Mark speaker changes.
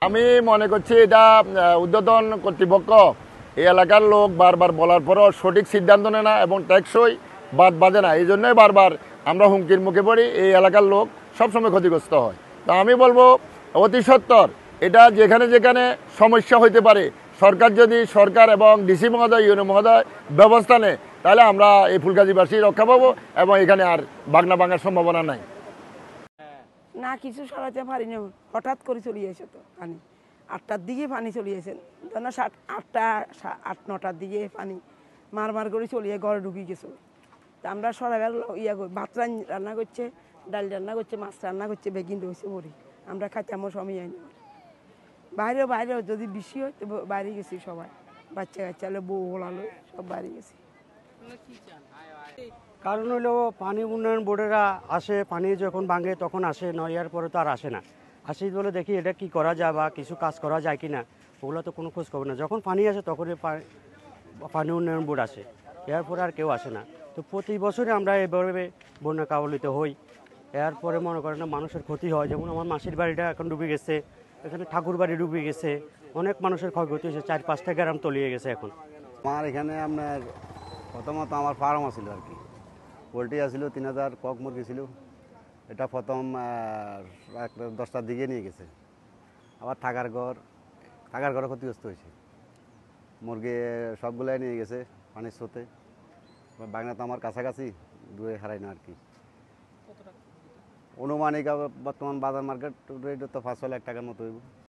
Speaker 1: আমি মনে করছি এটা ঊর্ধ্বতন কর্তৃপক্ষ এই এলাকার লোক বারবার বলার পরও সঠিক সিদ্ধান্ত নেয় না এবং টেকসই বাদ বাজে না। এই জন্যই বারবার আমরা হুমকির মুখে পড়ি, এই এলাকার লোক সবসময় ক্ষতিগ্রস্ত হয়। তো আমি বলবো অতি সত্বর এটা যেখানে যেখানে সমস্যা হইতে পারে সরকার এবং ডিসি মহোদয় ইউনো মহোদয় ব্যবস্থা নেয়, তাহলে আমরা এই ফুলগাজীবাসী রক্ষা পাবো এবং এখানে আর বাগনা ভাঙার সম্ভাবনা নাই।
Speaker 2: না কিছু সরাতে পারি না, হঠাৎ করে চলে এসে তো পানি 8টার দিকে পানি চলে এসেন, ধরো 8টা 8-9টার দিকে পানি মার করে চলিয়ে ঘরে ঢুকে গেছে। তা আমরা সরাবেল ভাত রান্না করছে, ডাল রান্না করছে, মাছ রান্না করছে, বেগিন রয়েছে বড়ি আমরা খাইতে আমার সময় হয় না। বাইরেও যদি বেশি হয় তো বাইরে গেছি সবাই, বাচ্চা কাচ্চা বউ ওলালো সব বাইরে গেছি।
Speaker 3: কারণ হলো পানি উন্নয়ন বোর্ডেরা আসে, পানি যখন ভাঙে তখন আসে, নয়ার পরে তো আর আসে না। আসি বলে দেখি এটা কি করা যায় বা কিছু কাজ করা যায় কি না, ওগুলো তো কোনো খোঁজ খবর না। যখন পানি আসে তখনই পানি উন্নয়ন বোর্ড আসে, এরপরে আর কেউ আসে না। তো প্রতি বছরে আমরা এভাবে বন্যা কবলিত হই। এরপরে মনে করেন না মানুষের ক্ষতি হয়, যেমন আমার মাসির বাড়িটা এখন ডুবে গেছে, এখানে ঠাকুর বাড়ি ডুবে গেছে, অনেক মানুষের ক্ষয়ক্ষতি হয়েছে, 4-5টা গ্রাম তলিয়ে গেছে এখন।
Speaker 4: আমার এখানে আপনার প্রথমত আমার ফার্ম আছিল আর কি, পোলট্রি আসছিল 3000 কক মুরগি ছিল। এটা প্রথম 10টার দিকে নিয়ে গেছে। আবার থাকার ঘরে ক্ষতিগ্রস্ত হয়েছে, মুরগি সবগুলাই নিয়ে গেছে পানির স্রোতে। বাগনা তো আমার কাছাকাছি, দূরে হারাই না আর কি। অনুমানিক বর্তমান বাজার মার্কেট রেট তো 5-6 লাখ টাকার মতো হইব।